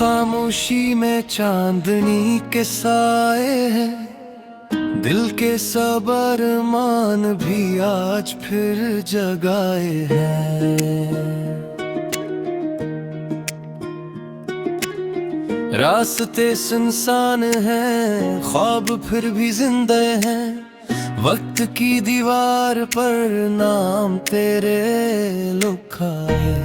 खामोशी में चांदनी के साए हैं, दिल के सब अरमान भी आज फिर जगाए हैं। रास्ते सुनसान हैं, ख्वाब फिर भी जिंदे हैं, वक्त की दीवार पर नाम तेरे लिखा है।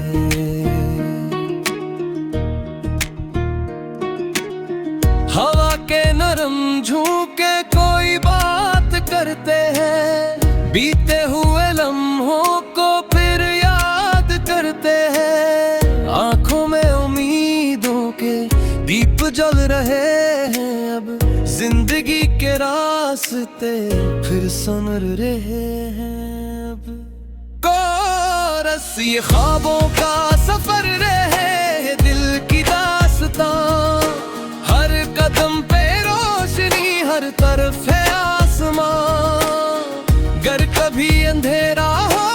हवा के नरम झोंके कोई बात करते हैं, बीते हुए लम्हों को फिर याद करते हैं। आंखों में उम्मीदों के दीप जल रहे हैं, अब जिंदगी के रास्ते फिर सुनर रहे हैं। अब कोरस ये ख्वाबों का सफर रहे, दिल की दास्तां, हर कदम पे रोशनी, हर तरफ है आसमां। गर कभी अंधेरा हो,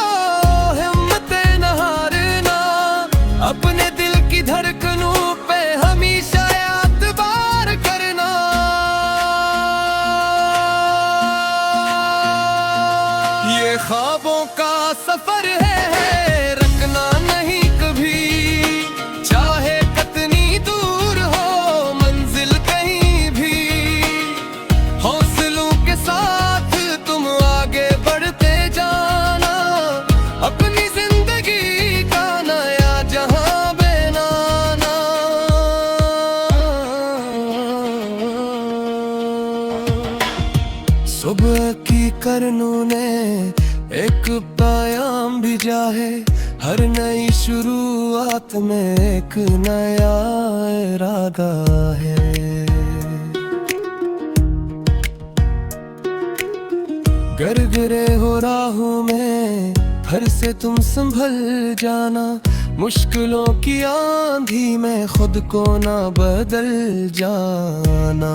हिम्मत न हारना, अपने दिल की धड़कनों पे हमेशा एतबार करना। ये ख्वाबों का सफर है, रखना नहीं कभी, चाहे कितनी दूर हो मंजिल कहीं भी। हौसलों के साथ तुम आगे बढ़ते जाना, अपनी जिंदगी का नया जहां बनाना। सुबह की करनों ने एक पैगाम भेजा है, हर नई शुरुआत में एक नया इरादा है। गरगरे हो राहों में हर से तुम संभल जाना, मुश्किलों की आंधी में खुद को ना बदल जाना।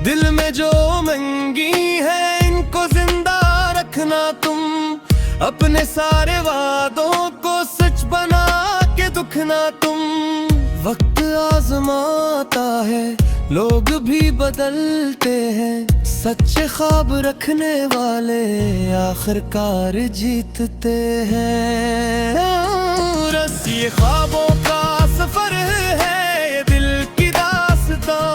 दिल में जो उमंगी है इनको जिंदा रखना तुम, अपने सारे वादों को सच बना के दुखना तुम। वक्त आजमाता है, लोग भी बदलते हैं, सच्चे ख्वाब रखने वाले आखिरकार जीतते हैं। रस ये ख्वाबों का सफर है, ये दिल की दास्तां,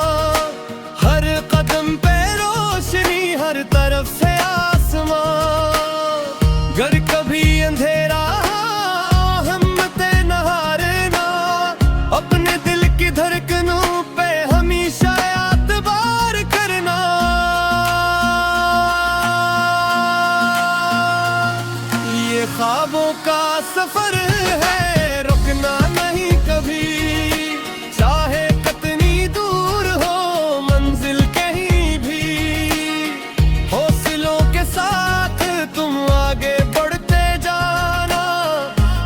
हर कदम पे रोशनी, हर तरफ से आसमां। गर कभी अंधेरा, हिम्मत न हारना, अपने दिल की धड़कनों पे हमेशा एतबार करना। ये ख्वाबों का सफर है, रुकना नहीं कभी, चाहे कितनी दूर हो मंजिल कहीं भी। हौसलों के साथ तुम आगे बढ़ते जाना,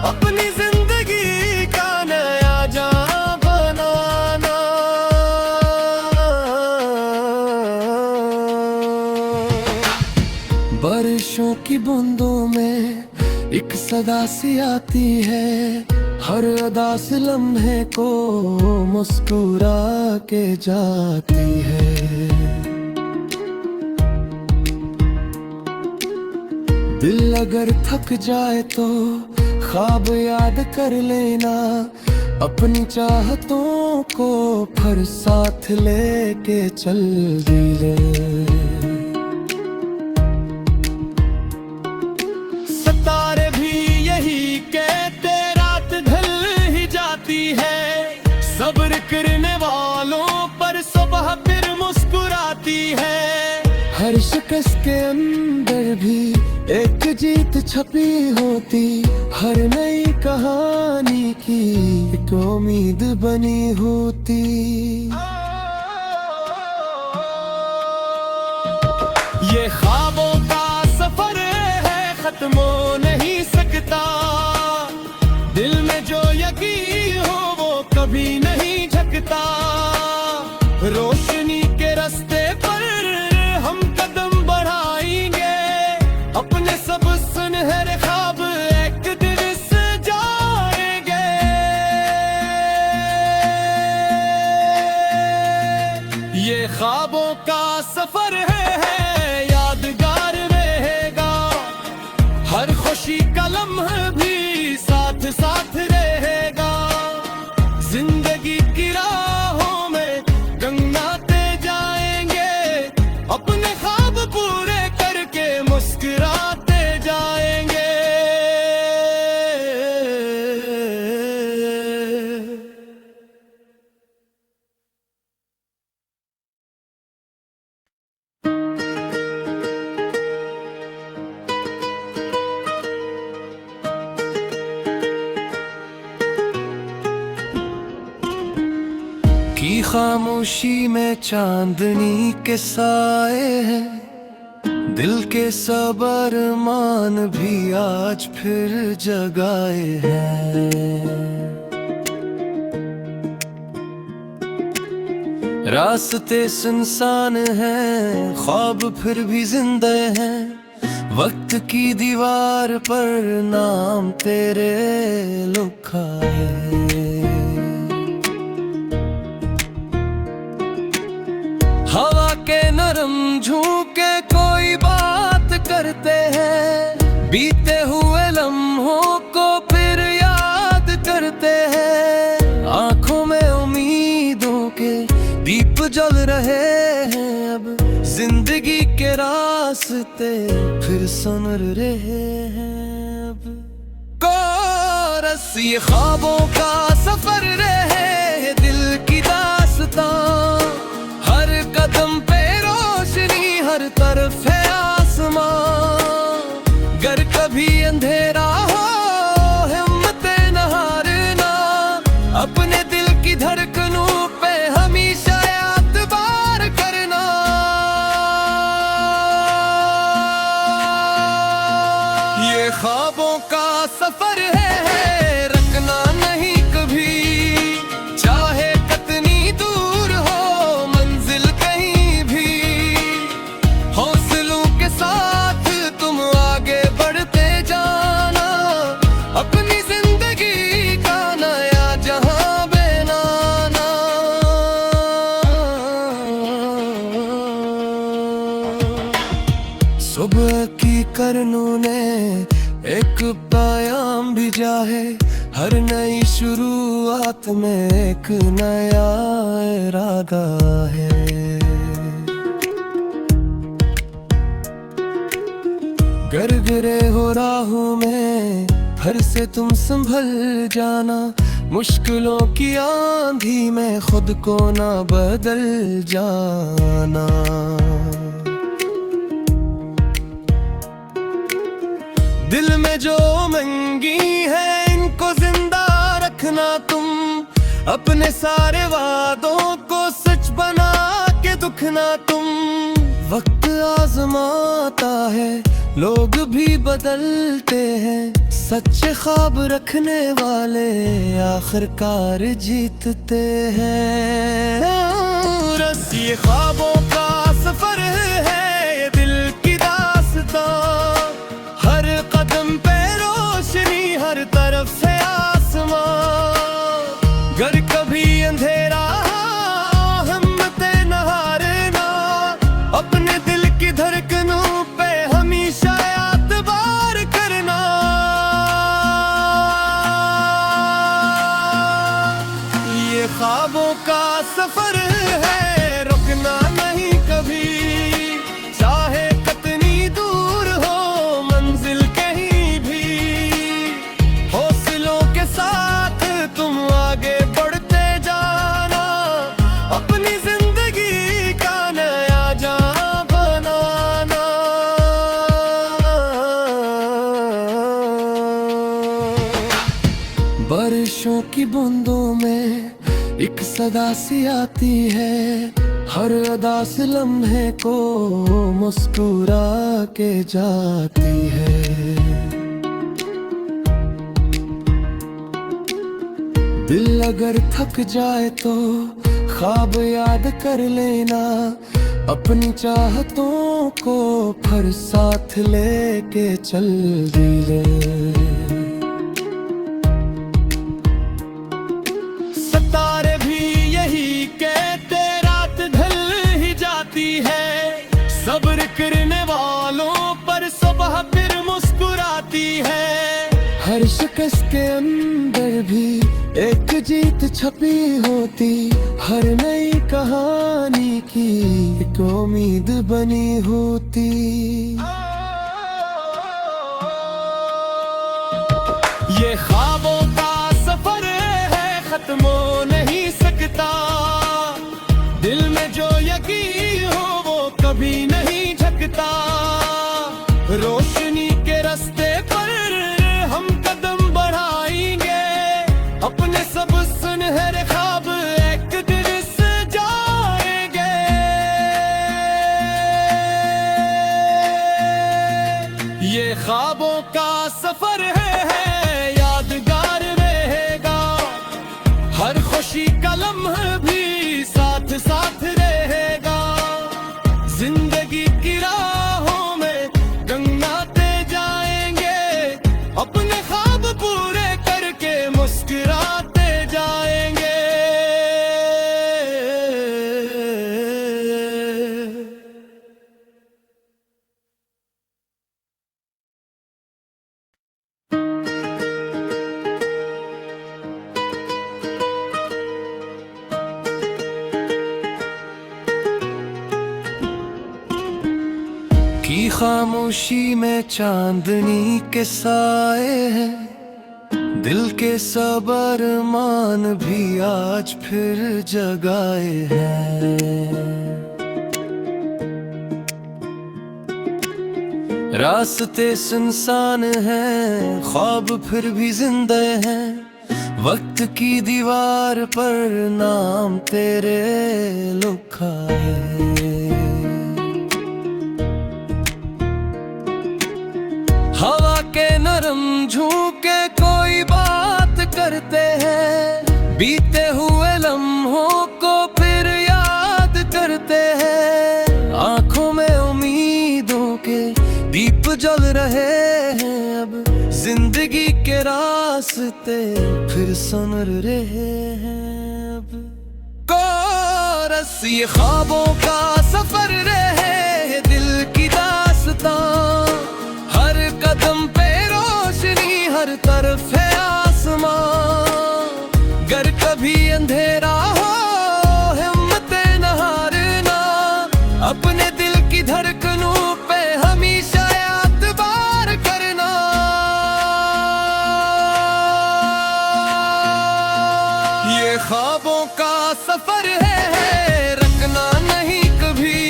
अपनी जिंदगी का नया जहां बनाना। बारिशों की बूंदों में एक सदा सी आती है, हर अदा से लम्हे को मुस्कुरा के जाती है। दिल अगर थक जाए तो ख्वाब याद कर लेना, अपनी चाहतों को फिर साथ लेके चल भी ले। सितारे भी यही कहते, रात ढल ही जाती है, सब्र करने वालों पर सुबह फिर मुस्कुराती है। हर शिकस्त के अंदर भी एक जीत छपी होती, हर नई कहानी की एक उम्मीद बनी होती। ये ख्वाबों का सफर है, खत्म हो नहीं सकता, दिल में जो यकीन हो वो कभी नहीं झकता। रोशनी के रास्ते पर हम कदम बढ़ाएंगे, अपने सब सुनहरे ख्वाब एक दिन इस ख्वाबों का सफर है यादगार रहेगा, हर खुशी का लम्हा भी साथ साथ रहेगा। जिंदगी की राहों में गंगाते जाएंगे, अपने ख्वाब पूरे करके मुस्कुराते जाएंगे। की खामोशी में चांदनी के साए हैं, दिल के सब अरमान भी आज फिर जगाए हैं। रास्ते सुनसान हैं, ख्वाब फिर भी जिंदा हैं, वक्त की दीवार पर नाम तेरे लिखा है। हवा के नरम झोंके कोई बात करते हैं, बीते हुए लम्हों को फिर याद करते हैं। आंखों में उम्मीदों के दीप जल रहे हैं, अब जिंदगी के रास्ते फिर सुनर रहे हैं। अब कोरस ये ख्वाबों का सफर रहे, दिल की दास्तां, हर कदम पे रोशनी, हर तरफ है आसमां। गर कभी अंधेरा हो हिम्मत न हारना, अपने दिल की धड़कनों पे हमेशा एतबार करना। ये ख्वाबों का सफर है, रखना नहीं कभी, चाहे कितनी दूर हो मंजिल कहीं भी। हौसलों के साथ तुम आगे बढ़ते जाना, अपनी जिंदगी का नया जहां बनाना। सुबह की करनों ने एक पैगाम भेजा है, हर नई शुरुआत में एक नया इरादा है। गिरे हो राहों में हर से तुम संभल जाना, मुश्किलों की आंधी में खुद को ना बदल जाना। दिल में जो मंगी है इनको जिंदा रखना तुम, अपने सारे वादों को सच बना के दुखना तुम। वक्त आजमाता है, लोग भी बदलते हैं, सच्चे ख्वाब रखने वाले आखिरकार जीतते हैं। रस ये ख्वाबों का सफर है, ये दिल की दास्तां, हर कदम पे रोशनी, हर तरफ से आसमां। गर कभी अंधेरा हिम्मत न हारना, अपने दिल की धड़कनों पे हमेशा एतबार करना। ये ख्वाबों का सफर है, रुकना नहीं कभी, चाहे कितनी दूर हो मंजिल कहीं भी। हौसलों के साथ तुम आगे बढ़ते जाना, अपनी जिंदगी का नया जहां बनाना। बारिशों की बूंदों में एक सदा सी आती है, हर अदा से लम्हे को मुस्कुरा के जाती है। दिल अगर थक जाए तो ख्वाब याद कर लेना, अपनी चाहतों को फिर साथ लेके चल दिले। सितारे भी यही कहते, रात ढल ही दिलकश के अंदर भी एक जीत छपी होती, हर नई कहानी की एक उम्मीद बनी होती। ये ख्वाबों का सफर है, खत्म हो नहीं सकता। दिल में जो यकीन हो वो कभी नहीं झकता। रोशनी के रास्ते पर हम कदम बढ़ाएंगे, अपने सब सुनहरे ख्वाब एक दिन से जाएंगे। ये ख्वाबों का सफर है, यादगार रहेगा। हर खुशी का लम्हा भी साथ साथ रहेगा। जिंदगी की राहों में गंगाते जाएंगे, अपने ख्वाब पूरे करके मुस्कुराते जाएंगे। की खामोशी में चांदनी के साए हैं, दिल के सब अरमान भी आज फिर जगाए हैं। रास्ते सुनसान हैं, ख्वाब फिर भी जिंदा हैं। वक्त की दीवार पर नाम तेरे लिखा है। हवा के नरम झोंके कोई बात करते हैं, बीते हुए लम्हों को फिर याद करते हैं। आंखों में उम्मीदों के दीप जल रहे हैं, अब जिंदगी के रास्ते फिर सुनर रहे हैं। अब कोरस ये ख्वाबों का सफर रहे, दिल की दास्तां। हर कदम पे रोशनी, हर तरफ है आसमां। गर कभी अंधेरा हो हिम्मत न हारना, अपने दिल की धड़कनों पे हमेशा एतबार करना। ये ख्वाबों का सफर है, रखना नहीं कभी।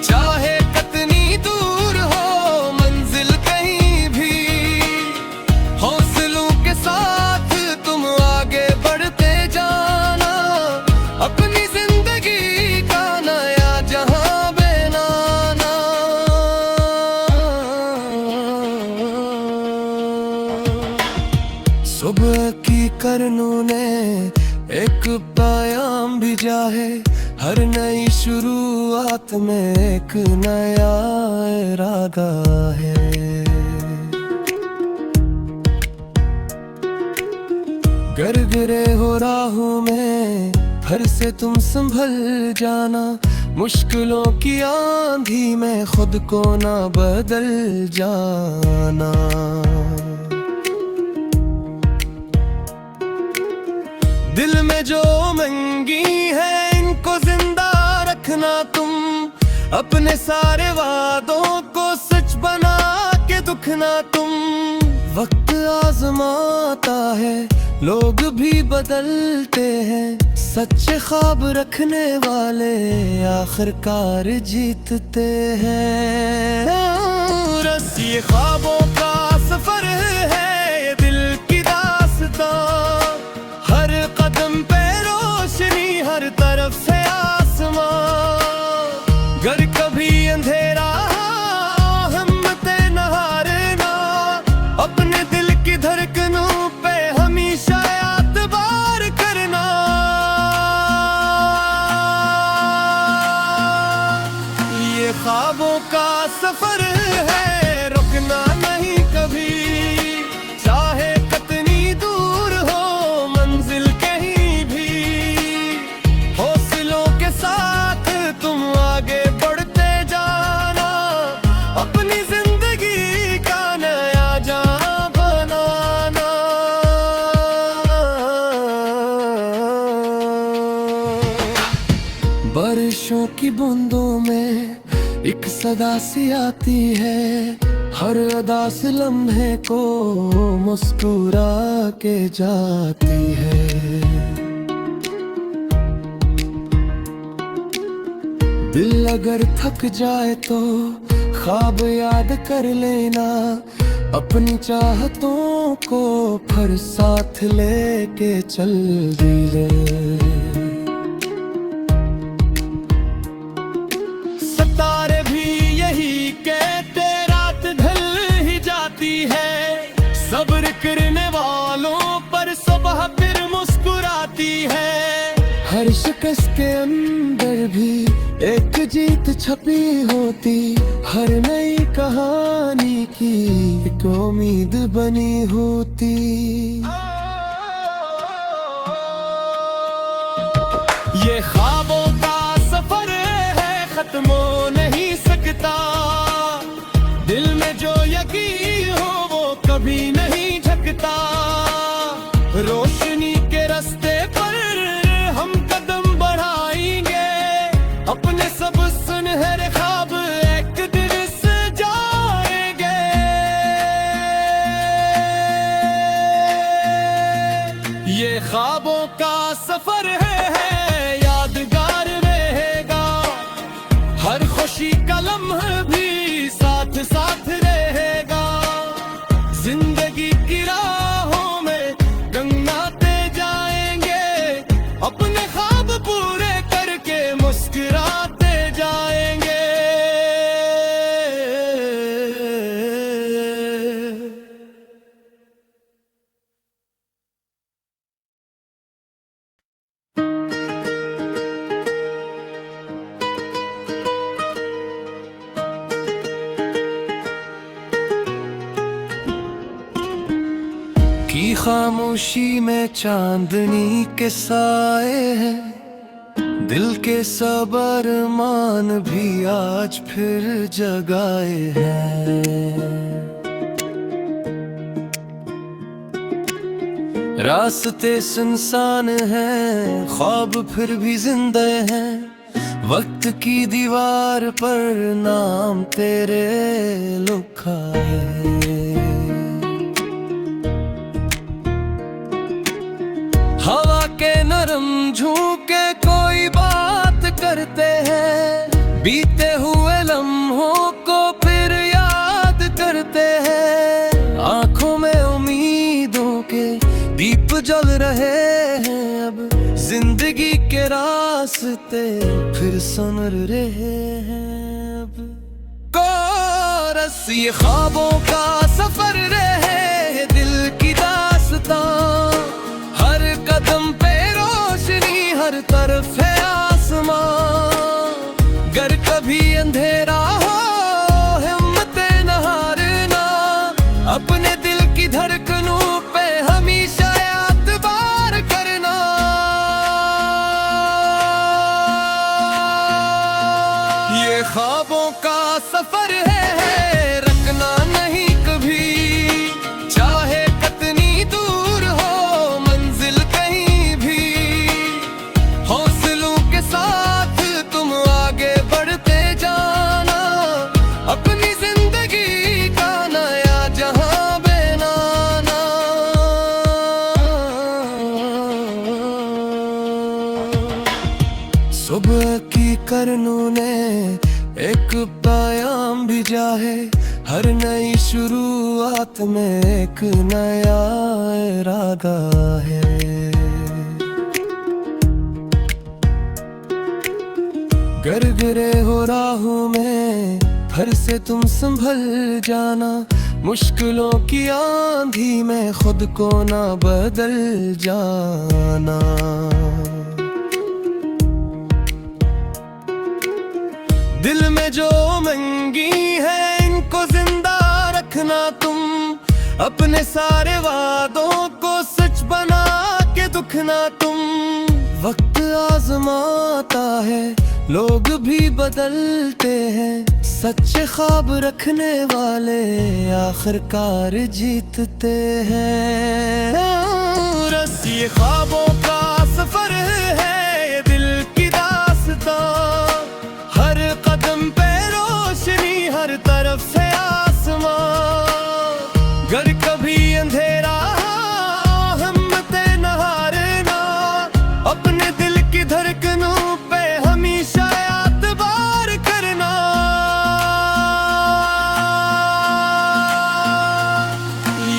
चाहे कितनी दूर हो मंजिल कहीं भी, हौसलों के साथ तुम आगे बढ़ते जाना। अपनी जिंदगी का नया जहां बनाना। सुबह की करनों ने एक प्याम भेजा है, हर नई शुरुआत में एक नया इरादा है। गर गिरे हो राहों में फिर से तुम संभल जाना। मुश्किलों की आंधी में खुद को ना बदल जाना। दिल में जो उमंगी है इनको जिंदा रखना तुम। अपने सारे वादों को सच बना के दुखना तुम। वक्त आजमाता है, लोग भी बदलते हैं, सच्चे ख्वाब रखने वाले आखिरकार जीतते हैं। रस ये ख्वाबों का सफर है, ये दिल की दास्तां। हर कदम पे रोशनी, हर तरफ से आसमां। गर कभी अंधेरा हिम्मते न हारना, अपने दिल की धड़कनों पे हमेशा एतबार करना। ये ख्वाबों का सफर है, रुकना नहीं कभी। बारिशों की बूंदों में एक सदा सी आती है, हर उदास लम्हे को मुस्कुरा के जाती है। दिल अगर थक जाए तो ख्वाब याद कर लेना, अपनी चाहतों को फिर साथ लेके चल दिले। सितारे भी यही कहते रात ढल ही जाती है, सब्र करने वालों पर सुबह फिर मुस्कुराती है। हर शिकस्त के अंदर भी एक जीत छपी होती, हर नई कहानी की एक उम्मीद बनी होती। ये ख्वाबों का सफर है, खत्म हो नहीं सकता। दिल में जो यकीन हो वो कभी नहीं झकता। रोशनी के रास्ते पर हम कदम बढ़ाएंगे, अपने सब सुनहरे ख्वाब एक दिन सजाएंगे। ये ख्वाबों का सफर है, यादगार रहेगा। हर खुशी का लम्हा भी साथ साथ रहेगा। जिंदगी की राहों में गंगाते जाएंगे, अपने ख्वाब पूरे करके मुस्कुराते जाएंगे। की खामोशी में चांदनी के साए हैं, दिल के सब अरमान भी आज फिर जगाए हैं। रास्ते सुनसान हैं, ख्वाब फिर भी जिंदा हैं। वक्त की दीवार पर नाम तेरे लिखा है। हवा के नरम झोंके कोई बात करते हैं, बीते हुए लम्हों को फिर याद करते हैं। आंखों में उम्मीदों के दीप जल रहे हैं, अब जिंदगी के रास्ते फिर सुनर रहे हैं। अब कोरस ये ख्वाबों का सफर रहे, दिल की दास्तां। हर कदम पे रोशनी, हर तरफ है आसमां। गर कभी अंधेरा हो हिम्मते न हारना, अपने दिल की धड़कनों पे हमेशा एतबार करना। ये ख्वाबों का सफर है, रखना नहीं कभी। चाहे कितनी दूर हो मंजिल कहीं भी, हौसलों के साथ तुम आगे बढ़ते जाना। अपनी जिंदगी का नया जहां बनाना। सुबह की करनों ने एक पैगाम भेजा है, हर नई शुरुआत में एक नया इरादा है। गरगरे हो राहों में हर से तुम संभल जाना। मुश्किलों की आंधी में खुद को ना बदल जाना। दिल में जो मंगी है इनको जिंदा रखना तुम। अपने सारे वादों को सच बना के दुखना तुम। वक्त आजमाता है, लोग भी बदलते हैं, सच्चे ख्वाब रखने वाले आखिरकार जीतते हैं। रस ये ख्वाबों का सफर है, ये दिल की दास्तां। अपने दिल की धड़कनों पे हमेशा एतबार करना।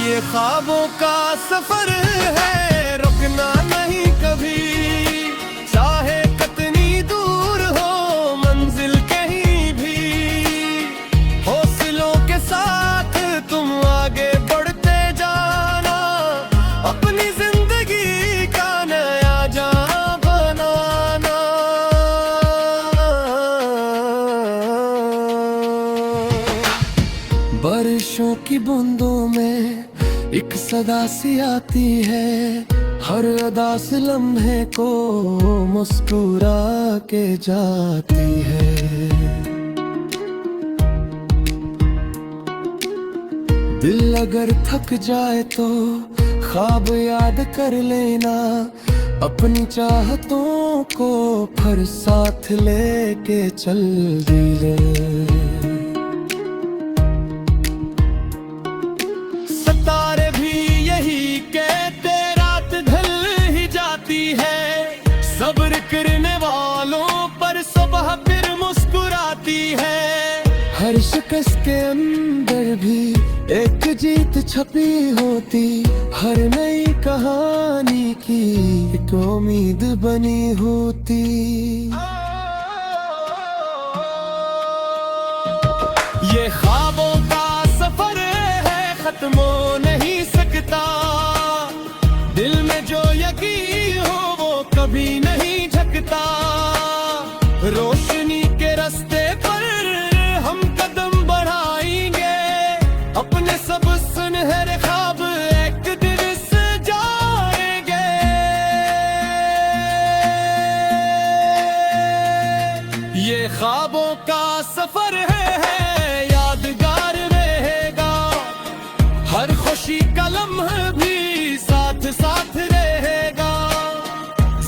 ये ख्वाबों का सफर है, रुकना नहीं कभी, चाहे कितनी दूर हो मंजिल कहीं भी। हौसलों के साथ तुम आगे बढ़ते जाना, अपनी जिंदगी का नया जहां बनाना। बारिशों की बूंदों में एक सदा सी आती है, हर अदा से लम्हे को मुस्कुरा के जाती है। दिल अगर थक जाए तो ख्वाब याद कर लेना, अपनी चाहतों को फिर साथ लेके चल भी ले। सितारे भी यही कहते रात ढल ही जाती है, सब्र करने वालों पर सुबह फिर मुस्कुराती है। हर शिकस्त के अंदर भी एक जीत छपी होती, हर नई कहानी की एक उम्मीद बनी होती। ये ख्वाबों का सफर है, खत्म हो नहीं सकता। दिल में जो यकीन हो वो कभी नहीं झकता। रोशनी के रास्ते पर हम कदम बढ़ाएंगे, अपने सब सुनहरे ख्वाब एक दिन सजाएंगे। ये ख्वाबों का सफर है, यादगार रहेगा। हर खुशी का लम्हा भी साथ साथ रहेगा।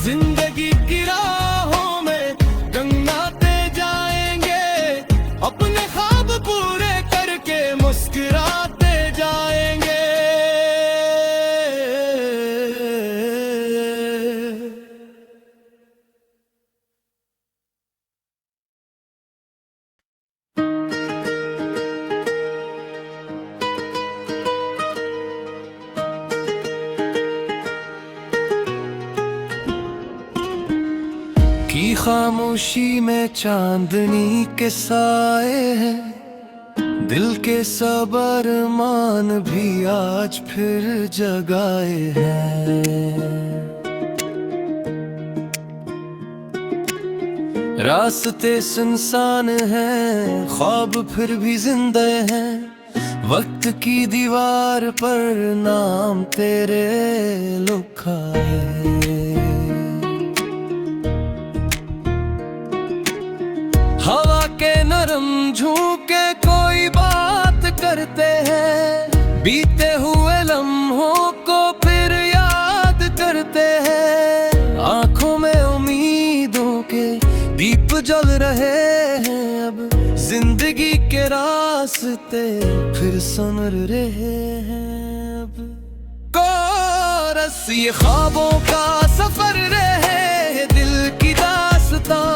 जिंदगी की राहों में गंगाते जाएंगे, अपने ख्वाब पूरे करके मुस्कुराते जाएंगे। की खामोशी में चांदनी के साए हैं, दिल के सब अरमान भी आज फिर जगाए हैं। रास्ते सुनसान हैं, ख्वाब फिर भी जिंदा हैं। वक्त की दीवार पर नाम तेरे लिखा है। हवा के नरम झोंके कोई बात करते हैं, बीते हुए लम्हों को फिर याद करते हैं। आंखों में उम्मीदों के दीप जल रहे हैं, अब जिंदगी के रास्ते फिर सुनर रहे हैं। अब कोरस ये ख्वाबों का सफर रहे, दिल की दास्तां।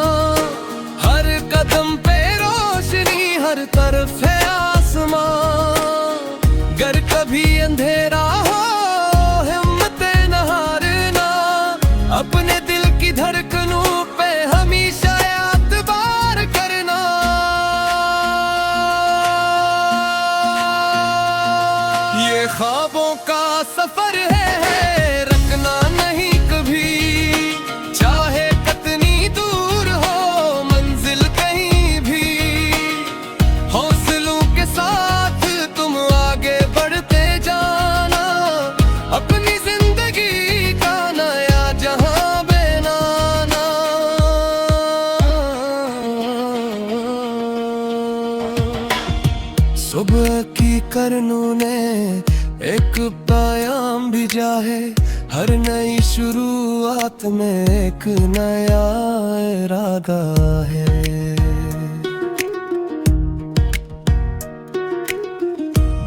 हर कदम पे रोशनी, हर तरफ है आसमां। गर कभी अंधेरा हो हिम्मत न हारना, अपने दिल की धड़कनों पे हमेशा एतबार करना। ये ख्वाबों का सफर है, रुकना नहीं कभी, चाहे कितनी दूर हो मंजिल कहीं भी। हौसलों के साथ तुम आगे बढ़ते जाना, अपनी जिंदगी का नया जहां बनाना। सुबह की करनों ने एक प्याम भेजा है, हर नई शुरुआत में एक नया इरादा है।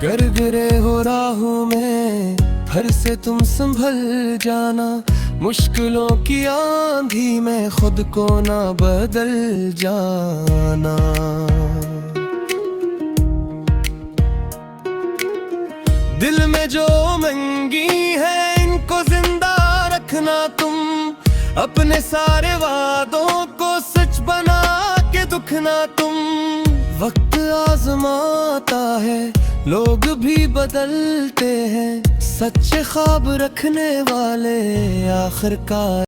गरगरे हो राहों में, हर से तुम संभल जाना, मुश्किलों की आंधी में खुद को ना बदल जाना। दिल में जो उमंगी है इनको जिंदा रखना तुम, अपने सारे वादों को सच बना के दुखना तुम। वक्त आजमाता है, लोग भी बदलते हैं, सच्चे ख्वाब रखने वाले आखिरकार